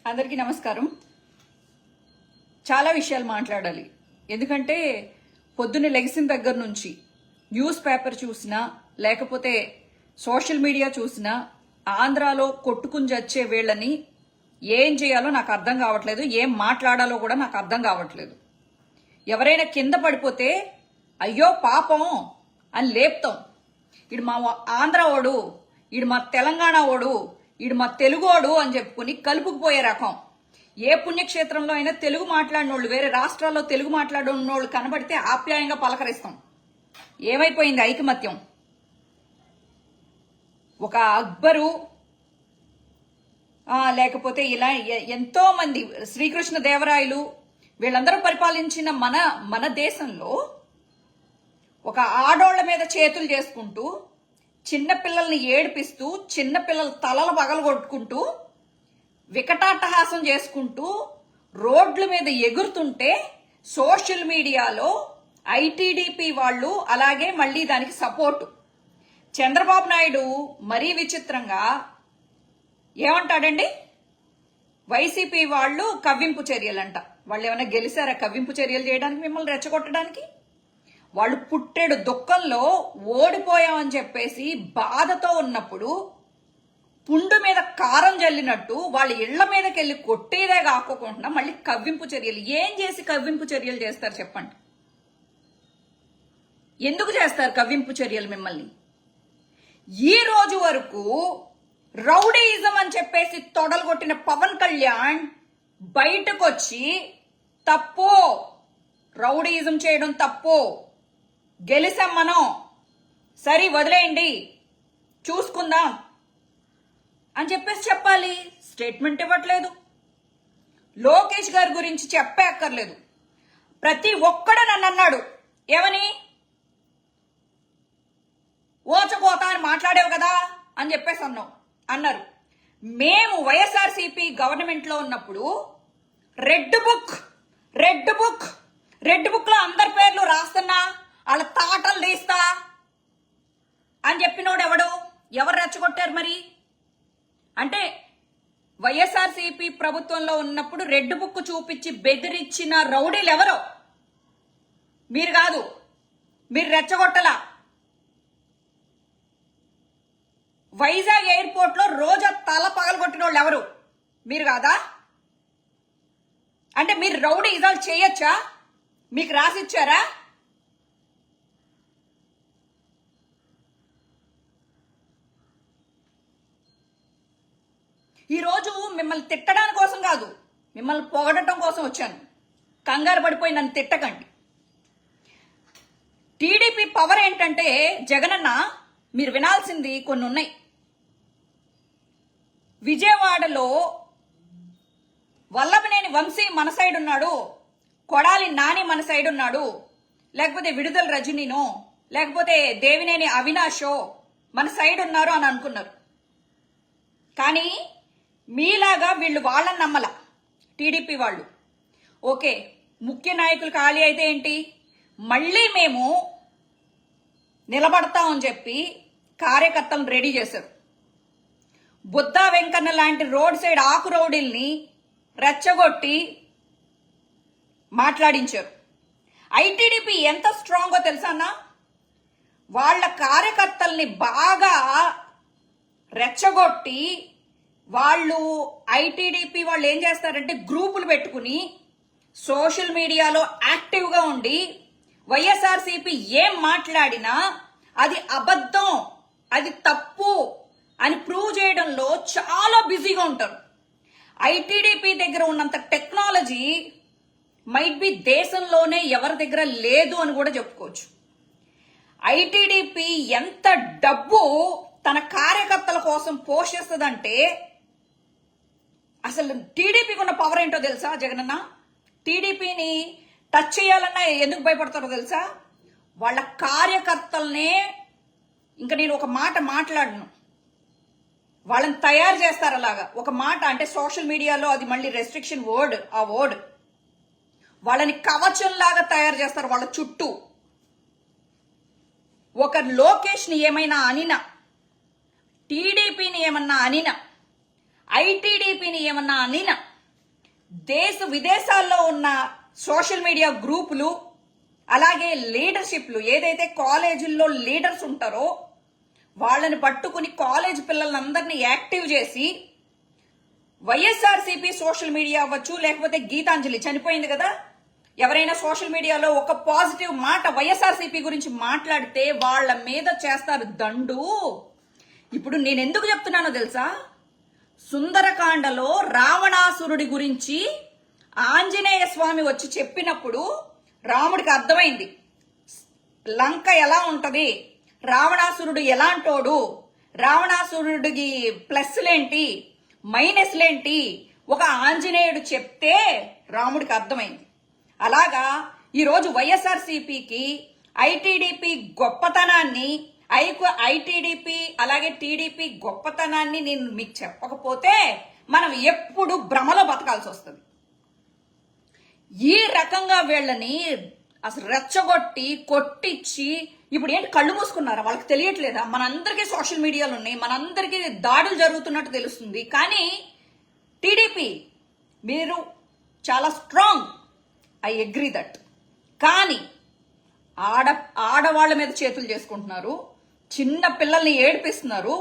అందరికీ నమస్కారం. చాలా విషయాలు మాట్లాడాలి. ఎందుకంటే పొద్దున్న లెగిసిన దగ్గర నుంచి న్యూస్ పేపర్ చూసినా లేకపోతే సోషల్ మీడియా చూసినా ఆంధ్రాలో కొట్టుకుని చచ్చే వీళ్ళని ఏం చేయాలో నాకు అర్థం కావట్లేదు, ఏం మాట్లాడాలో కూడా నాకు అర్థం కావట్లేదు. ఎవరైనా కింద పడిపోతే అయ్యో పాపం అని లేపుతాం. ఇడు మా ఆంధ్ర ఓడు, ఇడు మా తెలంగాణ ఓడు, ఇడు మా తెలుగోడు అని చెప్పుకుని కలుపుకుపోయే రకం. ఏ పుణ్యక్షేత్రంలో అయినా తెలుగు మాట్లాడిన వాళ్ళు, వేరే రాష్ట్రాల్లో తెలుగు మాట్లాడిన వాళ్ళు కనబడితే ఆప్యాయంగా పలకరిస్తాం. ఏమైపోయింది ఐకమత్యం? ఒక అక్బరు లేకపోతే ఇలా ఎంతో మంది శ్రీకృష్ణ దేవరాయలు వీళ్ళందరూ పరిపాలించిన మన దేశంలో ఒక ఆడోళ్ల మీద చేతులు చేసుకుంటూ, చిన్నపిల్లల్ని ఏడిపిస్తూ, చిన్నపిల్లల తలలు పగలగొట్టుకుంటూ, వికటాట్టహాసం చేసుకుంటూ రోడ్ల మీద ఎగురుతుంటే సోషల్ మీడియాలో ఐటీడీపీ వాళ్ళు అలాగే మళ్ళీ దానికి సపోర్టు. చంద్రబాబు నాయుడు మరీ విచిత్రంగా ఏమంటాడండి, వైసీపీ వాళ్ళు కవ్వింపు చర్యలంట. వాళ్ళు ఏమైనా గెలిచారా కవ్వింపు చర్యలు చేయడానికి, మిమ్మల్ని రెచ్చగొట్టడానికి? వాళ్ళు పుట్టెడు దుఃఖంలో ఓడిపోయామని చెప్పేసి బాధతో ఉన్నప్పుడు పుండు మీద కారం జల్లినట్టు వాళ్ళ ఇళ్ల మీదకి వెళ్ళి కొట్టేదే కాకోకుండా మళ్ళీ కవ్వింపు చర్యలు. ఏం చేసి కవ్వింపు చర్యలు చేస్తారు చెప్పండి? ఎందుకు చేస్తారు కవ్వింపు చర్యలు మిమ్మల్ని? ఈ రోజు వరకు రౌడీయిజం అని చెప్పేసి తొడలు కొట్టిన పవన్ కళ్యాణ్ బయటకు వచ్చి తప్పు, రౌడీయిజం చేయడం తప్పు, గెలిసాం మనం, సరి వదిలేయండి చూసుకుందాం అని చెప్పేసి చెప్పాలి. స్టేట్మెంట్ ఇవ్వట్లేదు. లోకేష్ గారి గురించి చెప్పే అక్కర్లేదు. ప్రతి ఒక్కడు నన్ను అన్నాడు, ఏమని, ఓచకోత అని మాట్లాడేవు కదా అని చెప్పేసి అన్నారు. మేము వైఎస్ఆర్సీపీ గవర్నమెంట్ లో ఉన్నప్పుడు రెడ్ బుక్ లో అందరి పేర్లు రాస్తున్నా, వాళ్ళ తాటలు తీస్తా అని చెప్పినోడు ఎవరు రెచ్చగొట్టారు మరి? అంటే వైఎస్ఆర్సీపీ ప్రభుత్వంలో ఉన్నప్పుడు రెడ్ బుక్ చూపించి బెదిరించిన రౌడీలు ఎవరో? మీరు కాదు, మీరు రెచ్చగొట్టలా. వైజాగ్ ఎయిర్పోర్ట్ లో రోజా తల పగలగొట్టిన వాళ్ళు ఎవరు? మీరు కాదా? అంటే మీరు రౌడీ ఇజాలు చేయొచ్చా? మీకు రాసిచ్చారా? ఈరోజు మిమ్మల్ని తిట్టడానికి కోసం కాదు, మిమ్మల్ని పొగడటం కోసం వచ్చాను. కంగారు పడిపోయి నన్ను తిట్టకండి. టీడీపీ పవర్ ఏంటంటే, జగనన్న మీరు వినాల్సింది కొన్ని ఉన్నాయి. విజయవాడలో వల్లభనేని వంశీ మన సైడ్ ఉన్నాడు, కొడాలి నాని మన సైడ్ ఉన్నాడు, లేకపోతే విడుదల రజనీనో లేకపోతే దేవినేని అవినాషో మన సైడ్ ఉన్నారు అని అనుకున్నారు. కానీ మీలాగా వీళ్ళు వాళ్ళని నమ్మల. టీడీపీ వాళ్ళు ఓకే, ముఖ్య నాయకులు ఖాళీ అయితే ఏంటి, మళ్ళీ మేము నిలబడతామని చెప్పి కార్యకర్తలను రెడీ చేశారు. బుద్ధా వెంకన్న లాంటి రోడ్ సైడ్ ఆకు రౌడీల్ని రెచ్చగొట్టి మాట్లాడించారు. ఐటీడీపీ ఎంత స్ట్రాంగో తెలుసా అన్న? వాళ్ళ కార్యకర్తల్ని బాగా రెచ్చగొట్టి వాళ్ళు ఐటీడీపీ వాళ్ళు ఏం చేస్తారంటే గ్రూపులు పెట్టుకుని సోషల్ మీడియాలో యాక్టివ్గా ఉండి వైఎస్ఆర్సీపీ ఏం మాట్లాడినా అది అబద్ధం, అది తప్పు అని ప్రూవ్ చేయడంలో చాలా బిజీగా ఉంటారు. ఐటీడీపీ దగ్గర ఉన్నంత టెక్నాలజీ మైట్ బి దేశంలోనే ఎవరి దగ్గర లేదు అని కూడా చెప్పుకోవచ్చు. ఐటీడీపీ ఎంత డబ్బు తన కార్యకర్తల కోసం పోషిస్తుందంటే, అసలు టీడీపీకి ఉన్న పవర్ ఏంటో తెలుసా జగనన్న? టీడీపీని టచ్ చేయాలన్నా ఎందుకు భయపడతారో తెలుసా? వాళ్ళ కార్యకర్తలనే, ఇంకా నేను ఒక మాట మాట్లాడను, వాళ్ళని తయారు చేస్తారు అలాగా. ఒక మాట అంటే సోషల్ మీడియాలో అది మళ్ళీ రెస్ట్రిక్షన్ వర్డ్, ఆ వర్డ్ వాళ్ళని కవచంలాగా తయారు చేస్తారు వాళ్ళ చుట్టూ. ఒక లోకేష్ ని ఏమైనా అనినా, టీడీపీని ఏమన్నా అనినా, ఐటీడీపీని ఏమన్నా అనినా దేశ విదేశాల్లో ఉన్న సోషల్ మీడియా గ్రూపులు, అలాగే లీడర్షిప్లు, ఏదైతే కాలేజీల్లో లీడర్స్ ఉంటారో వాళ్ళని పట్టుకుని కాలేజ్ పిల్లలందరినీ యాక్టివ్ చేసి వైఎస్ఆర్సీపీ సోషల్ మీడియా అవ్వచ్చు, లేకపోతే గీతాంజలి చనిపోయింది కదా, ఎవరైనా సోషల్ మీడియాలో ఒక పాజిటివ్ మాట వైఎస్ఆర్సీపీ గురించి మాట్లాడితే వాళ్ళ మీద చేస్తారు దండు. ఇప్పుడు నేను ఎందుకు చెప్తున్నానో తెలుసా? సుందరకాండలో రావణాసురుడి గురించి ఆంజనేయ స్వామి వచ్చి చెప్పినప్పుడు రాముడికి అర్థమైంది లంక ఎలా ఉంటది, రావణాసురుడు ఎలాంటోడు, రావణాసురుడికి ప్లస్లేంటి మైనస్లేంటి ఒక ఆంజనేయుడు చెప్తే రాముడికి అర్థమైంది. అలాగా ఈరోజు వైఎస్ఆర్సీపీకి ఐటీడీపీ గొప్పతనాన్ని, ఐటీడీపీ అలాగే టీడీపీ గొప్పతనాన్ని నేను మీకు చెప్పకపోతే మనం ఎప్పుడు భ్రమలో బతకాల్సి వస్తుంది. ఈ రకంగా వీళ్ళని అసలు రెచ్చగొట్టి కొట్టించి ఇప్పుడు ఏంటి కళ్ళు మూసుకున్నారా? వాళ్ళకి తెలియట్లేదా? మనందరికీ సోషల్ మీడియాలు ఉన్నాయి, మనందరికీ దాడులు జరుగుతున్నట్టు తెలుస్తుంది. కానీ టీడీపీ మీరు చాలా స్ట్రాంగ్, ఐ అగ్రీ దట్. కానీ ఆడవాళ్ల మీద చేతులు చేసుకుంటున్నారు, చిన్న పిల్లల్ని ఏడిపిస్తున్నారు,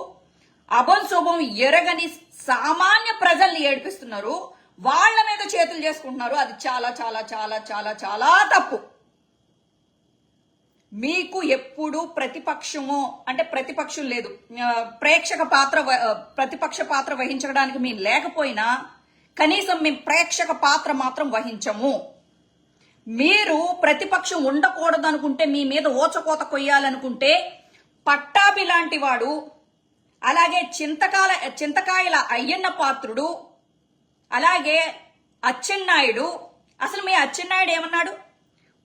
అభం శుభం ఎరగని సామాన్య ప్రజల్ని ఏడిపిస్తున్నారు, వాళ్ళ మీద చేతులు చేసుకుంటున్నారు. అది చాలా చాలా చాలా చాలా చాలా తప్పు. మీకు ఎప్పుడు ప్రతిపక్షము అంటే ప్రతిపక్షం లేదు, ప్రతిపక్ష పాత్ర వహించడానికి మేము లేకపోయినా కనీసం మేము ప్రేక్షక పాత్ర మాత్రం వహించము. మీరు ప్రతిపక్షం ఉండకూడదు అనుకుంటే, మీ మీద ఓచకోత కొయ్యాలనుకుంటే పట్టాభి లాంటి వాడు, అలాగే చింతకాయల అయ్యన్న పాత్రుడు, అలాగే అచ్చెన్నాయుడు. అసలు మీ అచ్చెన్నాయుడు ఏమన్నాడు?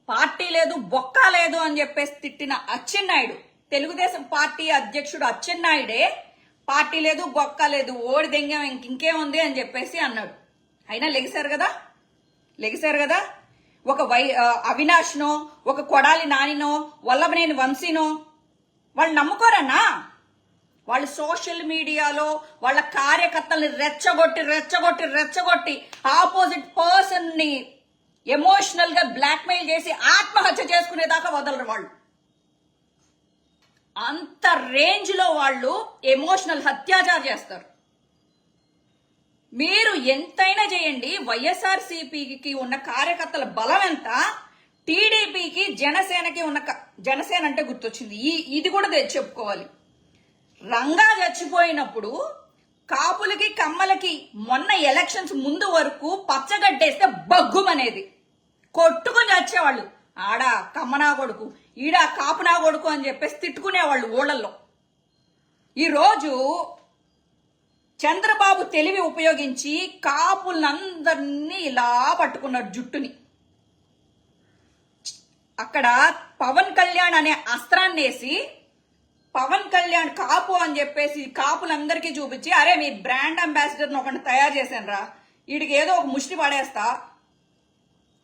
పార్టీ లేదు బొక్క లేదు అని చెప్పేసి తిట్టిన అచ్చెన్నాయుడు, తెలుగుదేశం పార్టీ అధ్యక్షుడు అచ్చెన్నాయుడే పార్టీ లేదు బొక్క లేదు ఓడి దెంగం ఇంకేముంది అని చెప్పేసి అన్నాడు. అయినా లెగిశారు కదా. ఒక అవినాష్నో, ఒక కొడాలి నానినో, వల్లభనేని వంశీనో వాళ్ళు నమ్ముకోరన్నా? వాళ్ళు సోషల్ మీడియాలో వాళ్ళ కార్యకర్తల్ని రెచ్చగొట్టి ఆపోజిట్ పర్సన్ ని ఎమోషనల్ గా బ్లాక్మెయిల్ చేసి ఆత్మహత్య చేసుకునేదాకా వదలరు వాళ్ళు. అంత రేంజ్ లో వాళ్ళు ఎమోషనల్ అత్యాచారం చేస్తారు. మీరు ఎంతైనా చేయండి, వైఎస్ఆర్సీపీకి ఉన్న కార్యకర్తల బలం ఎంత, టీడీపీకి జనసేనకి ఉన్న జనసేన అంటే గుర్తొచ్చింది, ఇది కూడా చెప్పుకోవాలి. రంగా చచ్చిపోయినప్పుడు కాపులకి కమ్మలకి మొన్న ఎలక్షన్స్ ముందు వరకు పచ్చగడ్డేస్తే బగ్గుమనేది, కొట్టుకుని చచ్చేవాళ్ళు. ఆడ కమ్మనా కొడుకు, ఈడ కాపునా కొడుకు అని చెప్పేసి తిట్టుకునేవాళ్ళు ఊళ్ళల్లో. ఈరోజు చంద్రబాబు తెలివి ఉపయోగించి కాపులందరినీ ఇలా పట్టుకున్నాడు జుట్టుని. అక్కడ పవన్ కళ్యాణ్ అనే అస్త్రాన్ని వేసి, పవన్ కళ్యాణ్ కాపు అని చెప్పేసి కాపులందరికీ చూపించి, అరే మీ బ్రాండ్ అంబాసిడర్ని ఒకటి తయారు చేశాను రా, వీడికి ఏదో ఒక ముష్టి పడేస్తా,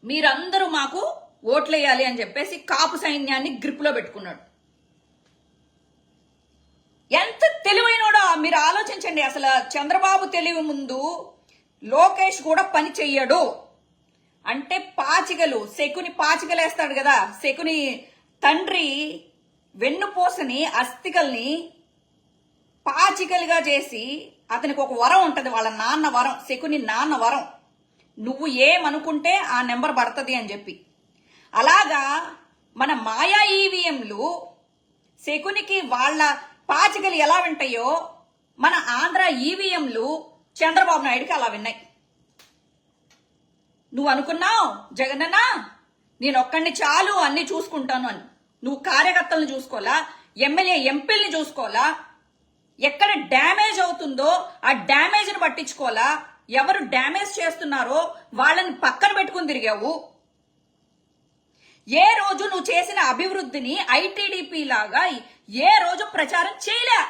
మీరందరూ మాకు ఓట్లేయాలి అని చెప్పేసి కాపు సైన్యాన్ని గ్రిప్ లో పెట్టుకున్నాడు. ఎంత తెలివైనోడో మీరు ఆలోచించండి. అసలు చంద్రబాబు తెలివి ముందు లోకేష్ కూడా పని చెయ్యడు. అంటే శకుని పాచికలేస్తాడు కదా, శకుని తండ్రి వెన్నుపోసని అస్థికల్ని పాచికలుగా చేసి, అతనికి ఒక వరం ఉంటది, వాళ్ళ నాన్న వరం, శకుని నాన్న వరం, నువ్వు ఏమనుకుంటే ఆ నెంబర్ పడుతుంది అని చెప్పి. అలాగా మన మాయా ఈవీఎంలు శకునికి వాళ్ళ పాచికలు ఎలా వింటాయో మన ఆంధ్ర ఈవీఎంలు చంద్రబాబు నాయుడికి అలా విన్నాయి. నువ్వు అనుకున్నావు జగనన్న నేను ఒక్కడిని చాలు అన్ని చూసుకుంటాను అని. నువ్వు కార్యకర్తలను చూసుకోవాలా, ఎమ్మెల్యే ఎంపీల్ని చూసుకోవాలా, ఎక్కడ డ్యామేజ్ అవుతుందో ఆ డ్యామేజ్ ని పట్టించుకోవాలా, ఎవరు డ్యామేజ్ చేస్తున్నారో వాళ్ళని పక్కన పెట్టుకుని తిరిగావు. ఏ రోజు నువ్వు చేసిన అభివృద్ధిని ఐటీడీపీ లాగా ఏ రోజు ప్రచారం చేయలే.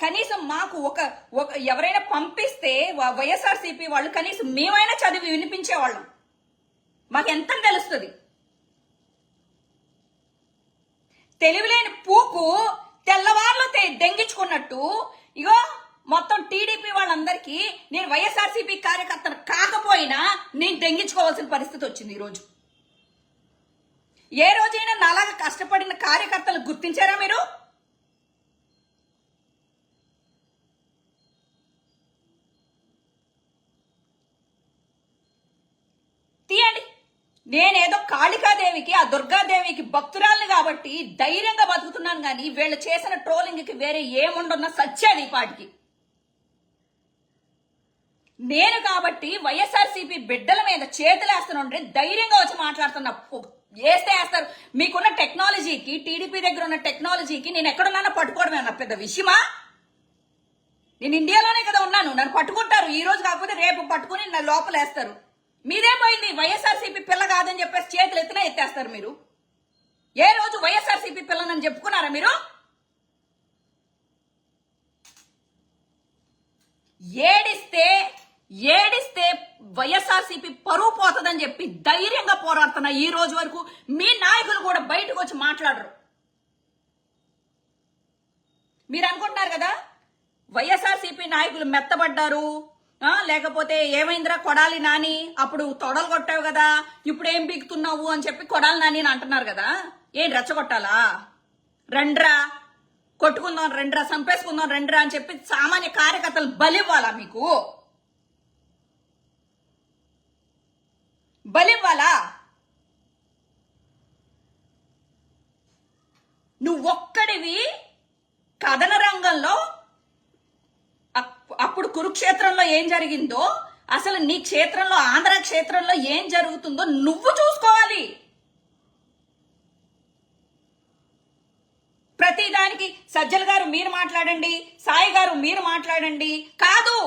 కనీసం మాకు ఒక ఎవరైనా పంపిస్తే వైఎస్ఆర్సీపీ వాళ్ళు కనీసం మేమైనా చదివి వినిపించేవాళ్ళం, మాకు ఎంత తెలుస్తుంది. తెలివిలేని పూకు తెల్లవార్లు దెంగించుకున్నట్టు ఇగో మొత్తం టీడీపీ వాళ్ళందరికీ నేను వైఎస్ఆర్సీపీ కార్యకర్తను కాకపోయినా నేను దెంగించుకోవాల్సిన పరిస్థితి వచ్చింది ఈరోజు. ఏ రోజైనా నాలాగా కష్టపడిన కార్యకర్తలు గుర్తించారా మీరు? తీయండి. నేనేదో కాళికాదేవికి ఆ దుర్గాదేవికి భక్తురాల్ని కాబట్టి ధైర్యంగా బతుకుతున్నాను కానీ వీళ్ళు చేసిన ట్రోలింగ్కి వేరే ఏముండన్న సత్యాది ఈ పాటికి. నేను కాబట్టి వైఎస్ఆర్సీపీ బిడ్డల మీద చేతులేస్తానంటే ధైర్యంగా వచ్చి మాట్లాడుతున్నా. వేస్తే వేస్తారు. మీకున్న టెక్నాలజీకి, టీడీపీ దగ్గర ఉన్న టెక్నాలజీకి నేను ఎక్కడున్నా పట్టుకోవడమే అన్న పెద్ద విషయమా? నేను ఇండియాలోనే కదా ఉన్నాను. నన్ను పట్టుకుంటారు. ఈ రోజు కాకపోతే రేపు పట్టుకుని నా లోపలేస్తారు. మీదేం పోయింది? వైఎస్ఆర్సీపీ పిల్ల కాదని చెప్పేసి చేతులు ఎత్తినా ఎత్తేస్తారు మీరు. ఏ రోజు వైఎస్ఆర్సీపీ పిల్లనని చెప్పుకున్నారా మీరు? ఏడిస్తే వైఎస్ఆర్సీపీ పరువు పోతుందని చెప్పి ధైర్యంగా పోరాడుతున్నా. ఈ రోజు వరకు మీ నాయకులు కూడా బయటకు వచ్చి మాట్లాడరు. మీరు అనుకుంటున్నారు కదా వైఎస్ఆర్సీపీ నాయకులు మెత్తబడ్డారు, లేకపోతే ఏమైందిరా కొడాలి నాని, అప్పుడు తొడలు కొట్టావు కదా, ఇప్పుడు ఏం పీకుతున్నావు అని చెప్పి కొడాలి నాని అని అంటున్నారు కదా. ఏం రెచ్చగొట్టాలా? రండ్రా కొట్టుకుందాం, రండ్రా చంపేసుకుందాం, రండ్రా అని చెప్పి సామాన్య కార్యకర్తలు బలివ్వాలా? మీకు బలివ్వాలా? నువ్వొక్కడివి కథన రంగంలో అప్పుడు కురుక్షేత్రంలో ఏం జరిగిందో, అసలు నీ క్షేత్రంలో, ఆంధ్ర క్షేత్రంలో ఏం జరుగుతుందో నువ్వు చూసుకోవాలి. ప్రతిదానికి సజ్జల్ గారు మీరు మాట్లాడండి, సాయి గారు మీరు మాట్లాడండి కాదు.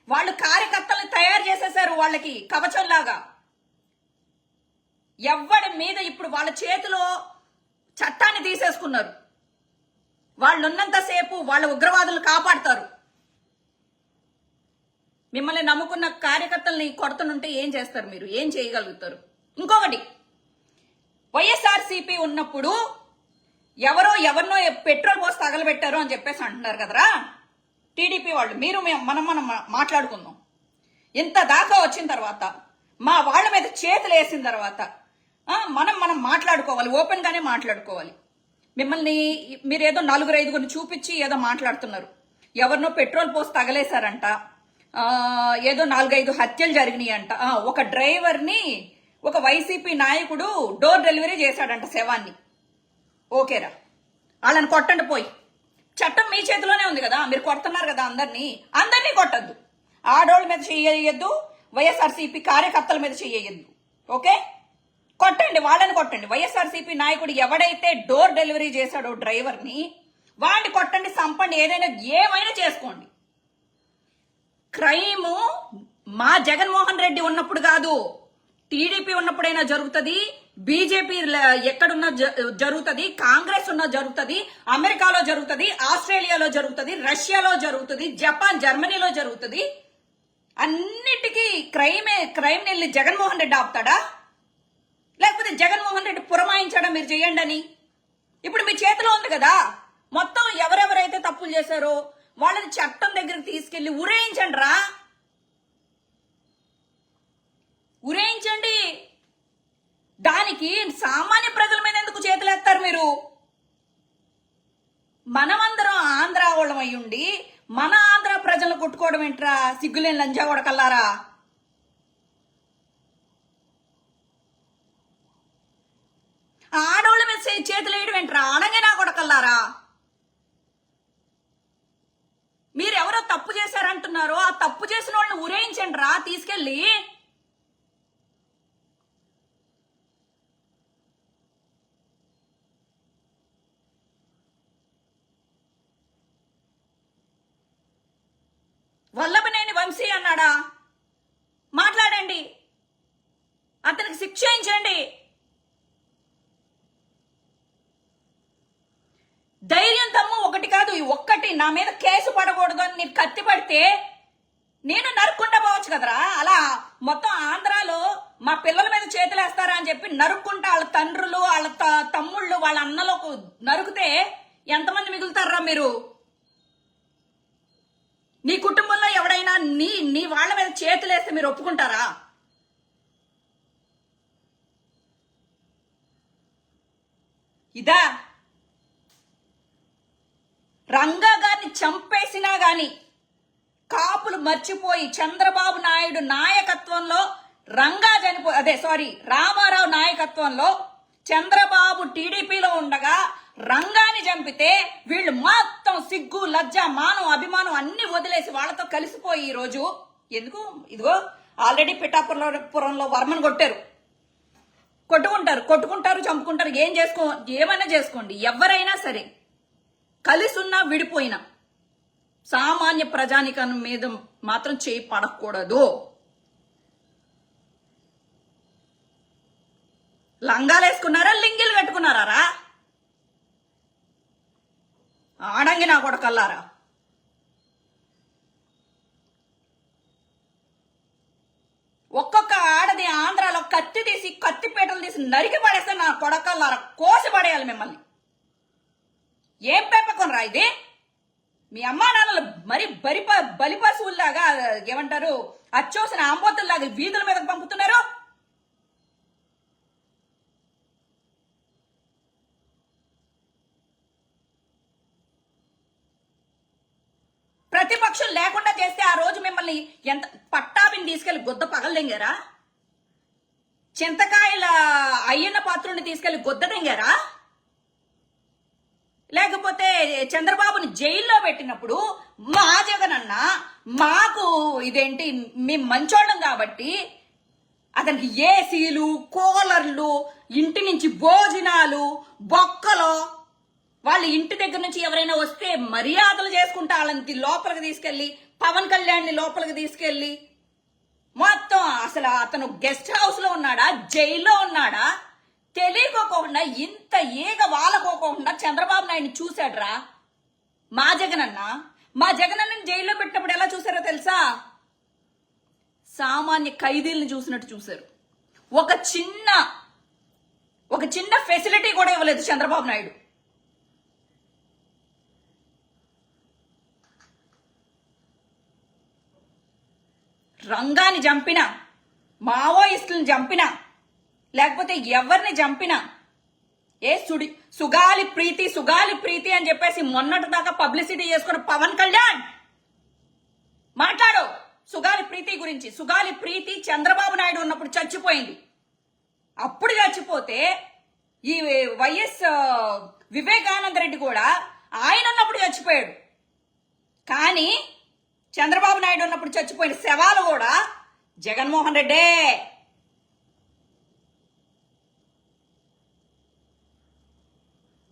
వాళ్ళు కార్యకర్తలను తయారు చేసేశారు వాళ్ళకి కవచంలాగా. ఎవడి మీద ఇప్పుడు వాళ్ళ చేతిలో చట్టాన్ని తీసేసుకున్నారు. వాళ్ళున్నంతసేపు వాళ్ళ ఉగ్రవాదులు కాపాడతారు. మిమ్మల్ని నమ్ముకున్న కార్యకర్తల్ని కొడుతుంటే ఏం చేస్తారు మీరు? ఏం చేయగలుగుతారు? ఇంకొకటి, వైఎస్ఆర్సీపీ ఉన్నప్పుడు ఎవరినో పెట్రోల్ పోసి తగలబెట్టారు అని చెప్పేసి అంటున్నారు కదరా టీడీపీ వాళ్ళు. మీరు మనం మాట్లాడుకుందాం. ఇంత దాకా వచ్చిన తర్వాత, మా వాళ్ళ మీద చేతులు వేసిన తర్వాత మనం మాట్లాడుకోవాలి, ఓపెన్ గానే మాట్లాడుకోవాలి. మిమ్మల్ని మీరు ఏదో 4-5 చూపించి ఏదో మాట్లాడుతున్నారు. ఎవరినో పెట్రోల్ పోసి తగలేశారంట, ఏదో 4-5 హత్యలు జరిగినాయి అంట. ఒక డ్రైవర్ని ఒక వైసీపీ నాయకుడు డోర్ డెలివరీ చేశాడంట శవాన్ని. ఓకేరా, వాళ్ళని కొట్టండి పోయి. చట్టం మీ చేతిలోనే ఉంది కదా, మీరు కొడుతున్నారు కదా అందరినీ కొట్టద్దు. ఆడోళ్ళ మీద చెయ్యొద్దు, వైఎస్ఆర్సీపీ కార్యకర్తల మీద చెయ్యొద్దు. ఓకే, కొట్టండి, వాళ్ళని కొట్టండి. వైఎస్ఆర్సీపీ నాయకుడు ఎవడైతే డోర్ డెలివరీ చేశాడో డ్రైవర్ని, వాడిని కొట్టండి, చంపండి, ఏమైనా చేసుకోండి. క్రైమ్ మా జగన్మోహన్ రెడ్డి ఉన్నప్పుడు కాదు, టీడీపీ ఉన్నప్పుడైనా జరుగుతుంది, బీజేపీ ఎక్కడున్నా జరుగుతుంది, కాంగ్రెస్ ఉన్నా జరుగుతుంది, అమెరికాలో జరుగుతుంది, ఆస్ట్రేలియాలో జరుగుతుంది, రష్యాలో జరుగుతుంది, జపాన్ జర్మనీలో జరుగుతుంది. అన్నిటికీ క్రైమ్ వెళ్ళి జగన్మోహన్ రెడ్డి ఆపుతాడా? లేకపోతే జగన్మోహన్ రెడ్డి పురమాయించాడా మీరు చేయండి అని? ఇప్పుడు మీ చేతిలో ఉంది కదా, మొత్తం ఎవరెవరైతే తప్పులు చేశారో వాళ్ళని చట్టం దగ్గరికి తీసుకెళ్లి ఉరేయించండి రా, ఉరేయించండి. దానికి సామాన్య ప్రజల మీద ఎందుకు చేతులేస్తారు మీరు? మనమందరం ఆంధ్ర వాళ్ళం అయ్యుండి మన ఆంధ్ర ప్రజలను కొట్టుకోవడం ఏంట్రా? సిగ్గులేని లంజా కొడకల్లారా. ఆడోళ్ళ మీద చేతులు వేయడం ఏంట్రా? అడగనా కొడకల్లారా. మీరెవరో తప్పు చేశారంటున్నారో ఆ తప్పు చేసిన వాళ్ళని ఉరేయించండి రా తీసుకెళ్ళి. వల్లభనేని వంశీ అన్నాడా? మాట్లాడండి, అతనికి శిక్ష చేయించండి. ధైర్యం తమ్ము ఒకటి కాదు, ఒక్కటి నా మీద కేసు పడకూడదు అని నీకు కత్తి పడితే నేను నరుక్కుంటా పోవచ్చు కదరా. అలా మొత్తం ఆంధ్రాలో మా పిల్లల మీద చేతులేస్తారా అని చెప్పి నరుక్కుంటా వాళ్ళ తండ్రులు, వాళ్ళ తమ్ముళ్ళు, వాళ్ళ అన్నలకు నరుకుతే ఎంతమంది మిగులుతారా మీరు? నీ వాళ్ళ మీద చేతులేస్తే మీరు ఒప్పుకుంటారా? ఇదా రంగా గారిని చంపేసినా గాని కాపులు మర్చిపోయి చంద్రబాబు నాయుడు నాయకత్వంలో రామారావు నాయకత్వంలో చంద్రబాబు టీడీపీలో ఉండగా రంగాని చంపితే వీళ్ళు మొత్తం సిగ్గు లజ్జ మానం అభిమానం అన్ని వదిలేసి వాళ్ళతో కలిసిపోయి ఈ రోజు ఎందుకు ఇదిగో ఆల్రెడీ పిఠాపురంలో వర్మను కొట్టుకుంటారు చంపుకుంటారు. ఏమైనా చేసుకోండి. ఎవరైనా సరే కలిసి ఉన్నా విడిపోయినా సామాన్య ప్రజానికం మీద మాత్రం చేయి పడకూడదు. లంగాలు వేసుకున్నారా, లింగిలు కట్టుకున్నారా? ఆడంగి నా కొడకల్లారా. ఒక్కొక్క ఆడది ఆంధ్రాలో కత్తిపీటలు తీసి నరికి పడేస్తే నా కొడకల్లారా, కోసి పడేయాలి మిమ్మల్ని. ఏం పెంపకం ఇది? మీ అమ్మా నాన్నలు మరి బలిపశువుల్లాగా ఏమంటారు అచ్చోసిన ఆంబోతుల్లాగా వీధుల మీదకి పంపుతున్నారు. ప్రతిపక్షం లేకుండా చేస్తే ఆ రోజు మిమ్మల్ని ఎంత పట్టాభిని తీసుకెళ్లి గొద్ద పగలదెంగారా? చింతకాయల అయ్యన్న పాత్రుని తీసుకెళ్లి గొద్ద దెంగారా? లేకపోతే చంద్రబాబుని జైల్లో పెట్టినప్పుడు మా జగనన్న మాకు ఇదేంటి మేము మంచోళ్ళం కాబట్టి అతనికి ఏసీలు కూలర్లు ఇంటి నుంచి భోజనాలు బొక్కలో వాళ్ళ ఇంటి దగ్గర నుంచి ఎవరైనా వస్తే మర్యాదలు చేసుకుంటా వాళ్ళని లోపలికి తీసుకెళ్లి పవన్ కళ్యాణ్ ని లోపలికి తీసుకెళ్లి మొత్తం అసలు అతను గెస్ట్ హౌస్ లో ఉన్నాడా జైల్లో ఉన్నాడా తెలియకోకుండా ఇంత ఈగ వాలకోకుండా చంద్రబాబు నాయుడిని చూశాడ్రా మా జగనన్నని జైల్లో పెట్టినప్పుడు ఎలా చూసారో తెలుసా? సామాన్య ఖైదీలను చూసినట్టు చూశారు. ఒక చిన్న ఫెసిలిటీ కూడా ఇవ్వలేదు చంద్రబాబు నాయుడు. రంగాన్ని చంపినా మావోయిస్టులను చంపినా లేకపోతే ఎవరిని చంపినా సుగాలి ప్రీతి అని చెప్పేసి మొన్నటి దాకా పబ్లిసిటీ చేసుకున్న పవన్ కళ్యాణ్ మాట్లాడు సుగాలి ప్రీతి గురించి. సుగాలి ప్రీతి చంద్రబాబు నాయుడు ఉన్నప్పుడు చచ్చిపోయింది. అప్పుడు చచ్చిపోతే ఈ వైఎస్ వివేకానంద రెడ్డి కూడా ఆయన ఉన్నప్పుడు చచ్చిపోయాడు. కానీ చంద్రబాబు నాయుడు ఉన్నప్పుడు చచ్చిపోయిన శవాలు కూడా జగన్మోహన్ రెడ్డే.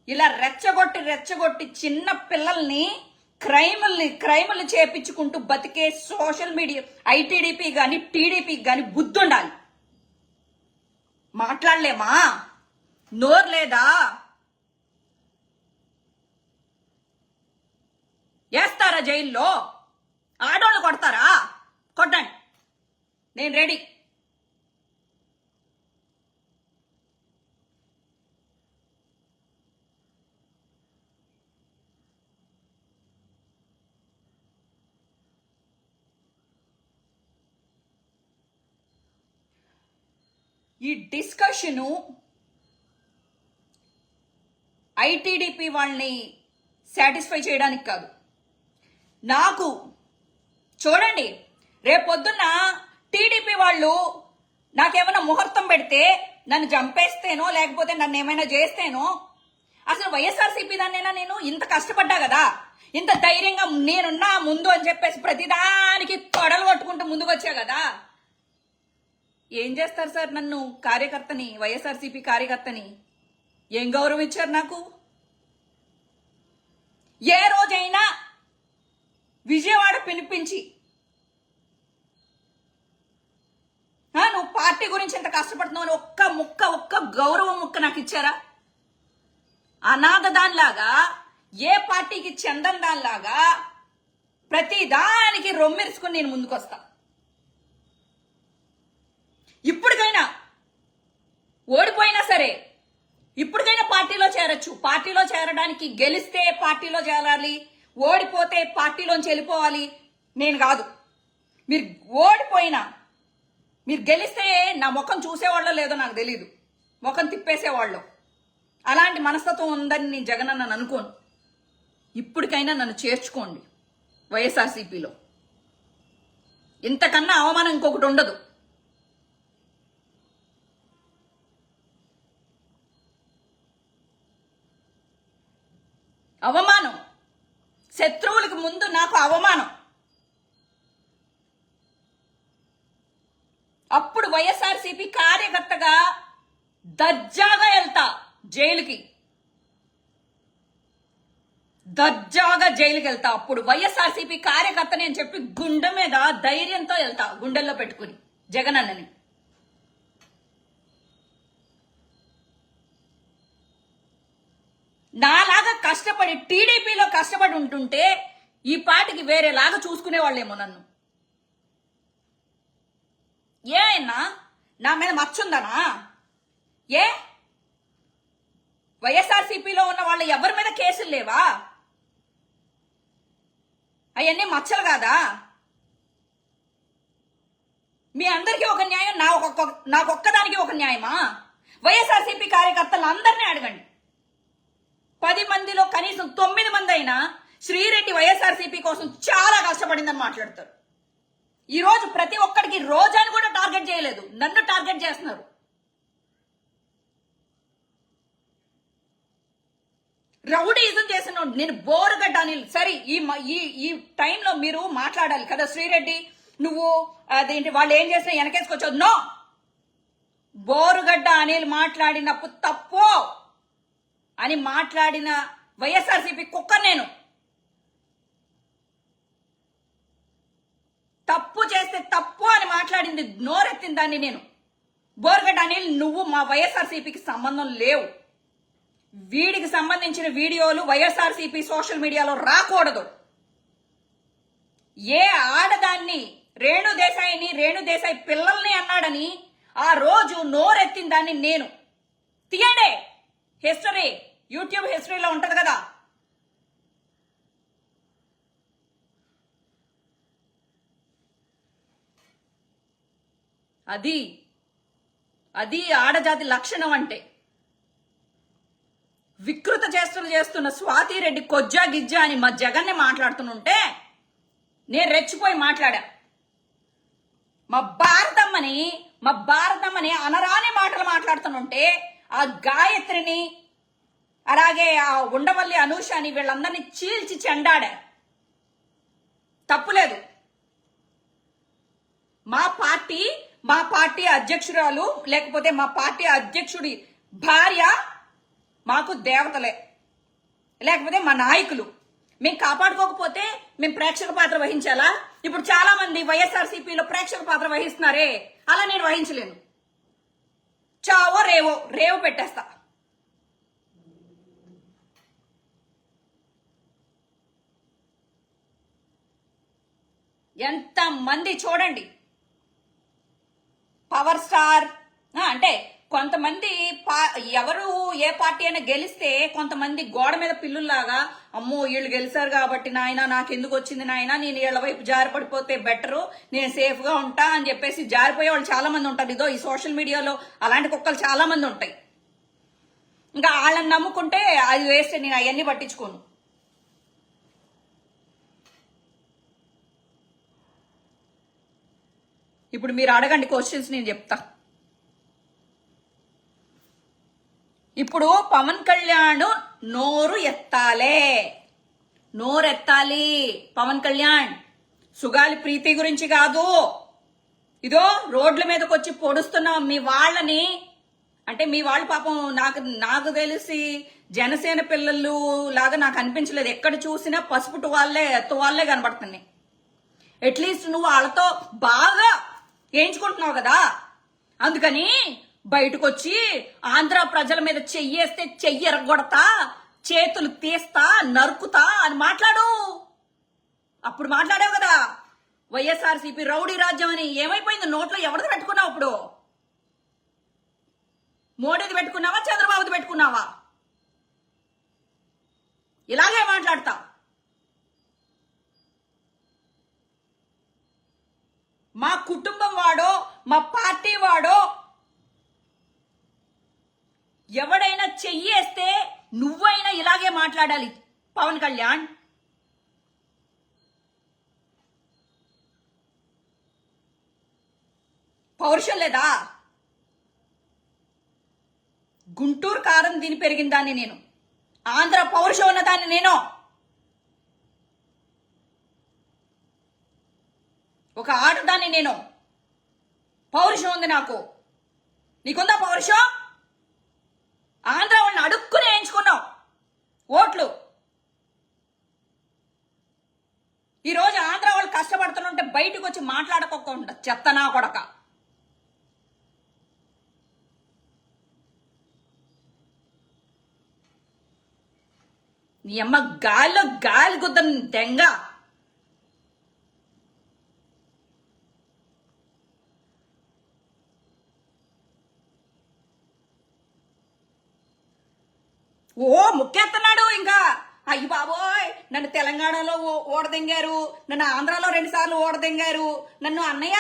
ఇలా రెచ్చగొట్టి చిన్న పిల్లల్ని క్రైముల్ని చేపించుకుంటూ బతికే సోషల్ మీడియా ఐటీడీపీ గాని టీడీపీ గాని బుద్ధి ఉండాలి. మాట్లాడలేమా? నోరు లేదా? వేస్తారా జైల్లో? ఆడోళ్ళు కొడతారా? కొట్టండి, నేను రెడీ. ఈ డిస్కషను ఐటీడీపీ వాళ్ళని సాటిస్ఫై చేయడానికి కాదు. నాకు చూడండి, రేపొద్దున్న టీడీపీ వాళ్ళు నాకేమైనా ముహూర్తం పెడితే నన్ను చంపేస్తేనో లేకపోతే నన్ను ఏమైనా చేస్తేనో అసలు వైఎస్ఆర్సీపీ దాన్నైనా నేను ఇంత కష్టపడ్డా కదా, ఇంత ధైర్యంగా నేనున్నా ముందు అని చెప్పేసి ప్రతిదానికి తొడలు కొట్టుకుంటూ ముందుకు వచ్చా కదా. ఏం చేస్తారు సార్? నన్ను కార్యకర్తని, వైఎస్ఆర్సీపీ కార్యకర్తని ఏం గౌరవం ఇచ్చారు నాకు? ఏ రోజైనా విజయవాడ పిలిపించి నువ్వు పార్టీ గురించి ఎంత కష్టపడుతున్నావు అని ఒక్క గౌరవం ముక్క నాకు ఇచ్చారా? అనాథ దానిలాగా, ఏ పార్టీకి చెందని దానిలాగా ప్రతి దానికి రొమ్మెరుచుకుని నేను ముందుకొస్తా. ఇప్పటికైనా ఓడిపోయినా సరే ఇప్పటికైనా పార్టీలో చేరొచ్చు. పార్టీలో చేరడానికి గెలిస్తే పార్టీలో చేరాలి, ఓడిపోతే పార్టీలోంచి వెళ్ళిపోవాలి నేను కాదు. మీరు ఓడిపోయినా మీరు గెలిస్తే నా ముఖం చూసేవాళ్ళో లేదో నాకు తెలీదు, ముఖం తిప్పేసేవాళ్ళు. అలాంటి మనస్తత్వం ఉందని నేను జగన్ అన్న అనుకోను. ఇప్పటికైనా నన్ను చేర్చుకోండి వైఎస్ఆర్సీపీలో. ఇంతకన్నా అవమానం ఇంకొకటి ఉండదు. అవమానం, శత్రువులకు ముందు నాకు అవమానం. అప్పుడు వైఎస్ఆర్సీపీ కార్యకర్తగా దర్జాగా వెళ్తా జైలుకి, దర్జాగా జైలుకి వెళ్తా. అప్పుడు వైఎస్ఆర్సీపీ కార్యకర్తని అని చెప్పి గుండె మీద ధైర్యంతో వెళ్తా, గుండెల్లో పెట్టుకుని జగన్ అన్నని. నాలాగా కష్టపడి టీడీపీలో కష్టపడి ఉంటుంటే ఈ పాటికి వేరేలాగా చూసుకునేవాళ్ళేమో నన్ను. ఏనా నా మీద మచ్చుందనా? ఏ వైఎస్ఆర్సీపీలో ఉన్న వాళ్ళు ఎవరి మీద కేసులు లేవా? అవన్నీ మచ్చలు కాదా? మీ అందరికీ ఒక న్యాయం, నాకొక్కదానికి ఒక న్యాయమా? వైఎస్ఆర్సీపీ కార్యకర్తలు అందరినీ అడగండి. 10 మందిలో కనీసం 9 మంది అయినా శ్రీరెడ్డి వైఎస్ఆర్సీపీ కోసం చాలా కష్టపడిందని మాట్లాడతారు. ఈ రోజు ప్రతి ఒక్కడికి రోజాని కూడా టార్గెట్ చేయలేదు, నన్ను టార్గెట్ చేస్తున్నారు. రౌడీజం చేసిన నేను బోరుగడ్డ అనిల్. సరే ఈ టైంలో మీరు మాట్లాడాలి కదా, శ్రీరెడ్డి నువ్వు అదేంటి వాళ్ళు ఏం చేసినా వెనకేసుకొచ్చావు. నో, బోరుగడ్డ అనిల్ మాట్లాడినప్పుడు తప్పు అని మాట్లాడిన వైఎస్ఆర్సీపీ కుక్క నేను. తప్పు చేస్తే తప్పు అని మాట్లాడింది, నోరెత్తిన దాన్ని నేను. బోరుగడ్డ అనిల్ నువ్వు మా వైఎస్ఆర్సీపీకి సంబంధం లేవు. వీడికి సంబంధించిన వీడియోలు వైఎస్ఆర్సీపీ సోషల్ మీడియాలో రాకూడదు. ఏ ఆడదాన్ని రేణుదేశాయి పిల్లల్ని అన్నాడని ఆ రోజు నోరెత్తిన దాన్ని నేను. తీయండి, హిస్టరీ యూట్యూబ్ హిస్టరీలో ఉంటది కదా. అది ఆడజాతి లక్షణం అంటే. వికృత చేష్టలు చేస్తున్న స్వాతిరెడ్డి కొజ్జా గిజ్జా అని మా జగన్ని మాట్లాడుతుంటే నేను రెచ్చిపోయి మాట్లాడా. మా భారతమ్మని అనరాని మాటలు మాట్లాడుతుంటే ఆ గాయత్రిని అలాగే ఆ ఉండవల్లి అనూషని వీళ్ళందరినీ చీల్చి చెండాడా. తప్పులేదు. మా పార్టీ అధ్యక్షురాలు లేకపోతే మా పార్టీ అధ్యక్షుడి భార్య మాకు దేవతలే, లేకపోతే మా నాయకులు. మేము కాపాడుకోకపోతే మేము ప్రేక్షక పాత్ర వహించాలా? ఇప్పుడు చాలా మంది వైఎస్ఆర్సీపీలో ప్రేక్షక పాత్ర వహిస్తున్నారే, అలా నేను వహించలేను. చావో రేవో పెట్టేస్తా. ఎంత మంది చూడండి, పవర్ స్టార్ అంటే కొంతమంది ఎవరు ఏ పార్టీ అయినా గెలిస్తే కొంతమంది గోడ మీద పిల్లుల్లాగా అమ్మో వీళ్ళు గెలిచారు కాబట్టి నాయన నాకెందుకు వచ్చింది నాయన, నేను వీళ్ళ వైపు జారిపడిపోతే బెటరు, నేను సేఫ్ గా ఉంటా అని చెప్పేసి జారిపోయే వాళ్ళు చాలా మంది ఉంటారు. ఇదో ఈ సోషల్ మీడియాలో అలాంటి కుక్కలు చాలా మంది ఉంటాయి. ఇంకా వాళ్ళని నమ్ముకుంటే అది వేస్ట్, నేను అవన్నీ పట్టించుకోను. ఇప్పుడు మీరు అడగండి క్వశ్చన్స్, నేను చెప్తా. ఇప్పుడు పవన్ కళ్యాణ్ నోరెత్తాలి పవన్ కళ్యాణ్. సుగాలి ప్రీతి గురించి కాదు, ఇదో రోడ్ల మీదకి వచ్చి పొడుస్తున్నాం మీ వాళ్ళని. అంటే మీ వాళ్ళు పాపం నాకు తెలిసి జనసేన పిల్లలు లాగా నాకు అనిపించలేదు. ఎక్కడ చూసినా పసుపు తువాళ్ళే కనబడుతున్నాయి. అట్లీస్ట్ నువ్వు వాళ్ళతో బాగా వేయించుకుంటున్నావు కదా, అందుకని బయటకు వచ్చి ఆంధ్ర ప్రజల మీద చెయ్యేస్తే చెయ్యి ఎరగొడతా, చేతులు తీస్తా, నరుకుతా అని మాట్లాడు. అప్పుడు మాట్లాడావు కదా వైఎస్ఆర్సీపీ రౌడీ రాజ్యం అని. ఏమైపోయింది? నోట్లో ఎవరిది పెట్టుకున్నావు? ఇప్పుడు మోడీది పెట్టుకున్నావా, చంద్రబాబుది పెట్టుకున్నావా? ఇలాగే మాట్లాడతా. మా కుటుంబం వాడో మా పార్టీ వాడో ఎవడైనా చెయ్యేస్తే నువ్వైనా ఇలాగే మాట్లాడాలి పవన్ కళ్యాణ్. పౌరుషం లేదా? గుంటూరు కారం దీని పెరిగిన దాన్ని నేను, ఆంధ్ర పౌరుషం ఉన్నదాన్ని నేను. ఒక ఆడదాన్ని నేను, పౌరుషం ఉంది నాకు. నీకుందా పౌరుషం? ఆంధ్ర వాళ్ళని అడుక్కుని వేయించుకున్నావు ఓట్లు. ఈరోజు ఆంధ్ర వాళ్ళు కష్టపడుతుంటే బయటకు వచ్చి మాట్లాడకోకుండా చెత్తనా కొడక. నీ అమ్మ గాలిలో గాలి గుద్దని దెంగ. ఓ ముక్కెత్తన్నాడు ఇంకా. అయ్యి బాబోయ్, నన్ను తెలంగాణలో ఓడదెంగారు, నన్ను ఆంధ్రాలో 2 సార్లు ఓడదెంగారు, నన్ను అన్నయ్య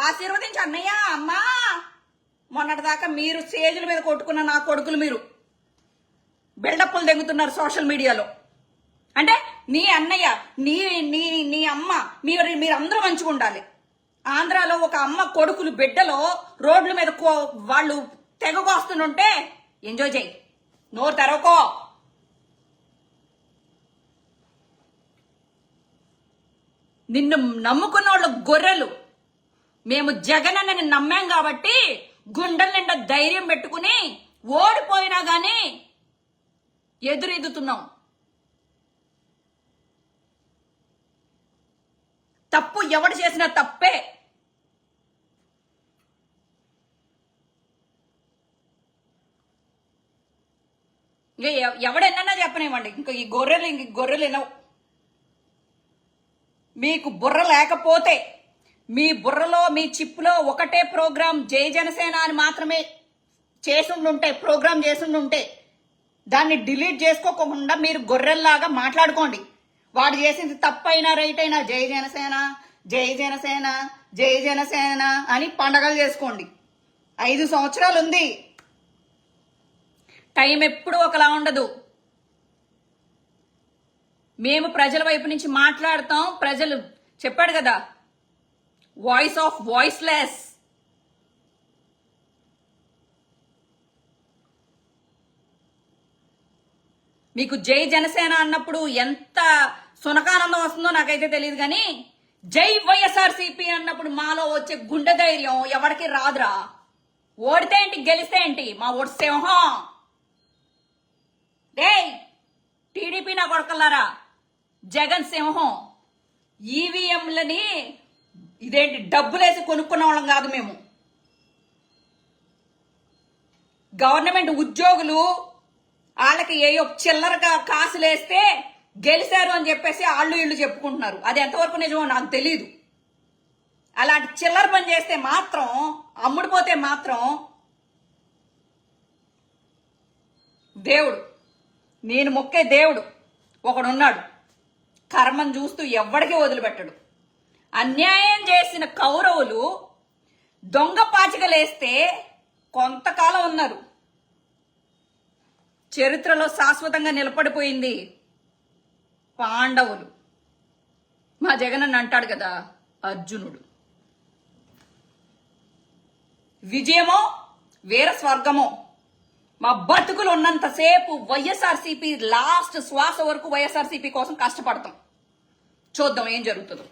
ఆశీర్వదించి అన్నయ్య అమ్మా. మొన్నటిదాకా మీరు స్టేజ్ల మీద కొట్టుకున్న నా కొడుకులు మీరు బిల్డప్లు దెంగుతున్నారు సోషల్ మీడియాలో. అంటే నీ అన్నయ్య నీ నీ నీ అమ్మ మీరందరూ మంచిగా ఉండాలి. ఆంధ్రాలో ఒక అమ్మ కొడుకులు బిడ్డలో రోడ్ల మీద వాళ్ళు తెగ కోస్తుంటే ఎంజాయ్ చేయి, నోరు తెరవకో. నిన్ను నమ్ముకున్న వాళ్ళు గొర్రెలు. మేము జగన్ అన్నని నమ్మాం కాబట్టి గుండెల నిండా ధైర్యం పెట్టుకుని ఓడిపోయినా గాని ఎదురెదుతున్నాం. తప్పు ఎవడు చేసినా తప్పే. ఎవడెన్నా చెప్పనివ్వండి, ఇంకా ఈ గొర్రెలు వినవు. మీకు బుర్ర లేకపోతే మీ బుర్రలో మీ చిప్పులో ఒకటే ప్రోగ్రాం జై జనసేన అని మాత్రమే ప్రోగ్రాం చేసుండుంటే దాన్ని డిలీట్ చేసుకోకుండా మీరు గొర్రెల్లాగా మాట్లాడుకోండి. వాడు చేసింది తప్పైనా రైట్ అయినా జై జనసేన జై జనసేన జై జనసేన అని పండగలు చేసుకోండి. 5 సంవత్సరాలు ఉంది. టైం ఎప్పుడూ ఒకలా ఉండదు. మేము ప్రజల వైపు నుంచి మాట్లాడతాం. ప్రజలు చెప్పాడు కదా, వాయిస్ ఆఫ్ వాయిస్లెస్. మీకు జై జనసేన అన్నప్పుడు ఎంత సునకానందం వస్తుందో నాకైతే తెలియదు, కానీ జై వైఎస్ఆర్సీపీ అన్నప్పుడు మాలో వచ్చే గుండె ధైర్యం ఎవరికి రాదురా. ఓడితే ఏంటి, గెలిస్తే ఏంటి, మా ఓటు సింహం. డేయ్ టీడీపీ నా కొడకల్లారా, జగన్ సింహం. ఈవీఎంలని ఇదేంటి డబ్బులేసి కొనుక్కున్న వాళ్ళం కాదు మేము. గవర్నమెంట్ ఉద్యోగులు వాళ్ళకి ఏయో చిల్లరగా కాసులేస్తే గెలిచారు అని చెప్పేసి వాళ్ళు ఇళ్ళు చెప్పుకుంటున్నారు. అది ఎంతవరకు నిజమో నాకు తెలీదు. అలాంటి చిల్లర పని చేస్తే మాత్రం, అమ్ముడిపోతే మాత్రం దేవుడు, నేను మొక్కే దేవుడు ఒకడున్నాడు. కర్మం చూస్తూ ఎవ్వడికి వదిలిపెట్టడు. అన్యాయం చేసిన కౌరవులు దొంగ పాచికలేస్తే కొంతకాలం ఉన్నారు. చరిత్రలో శాశ్వతంగా నిలబడిపోయింది పాండవులు. మా జగన్ అని అంటాడు కదా అర్జునుడు. విజయమో వీర స్వర్గమో. మా బతుకులు ఉన్నంతసేపు వైఎస్ఆర్సీపీ లాస్ట్ శ్వాస వరకు వైఎస్ఆర్సీపీ కోసం కష్టపడతాం. చూద్దాం ఏం జరుగుతుందో.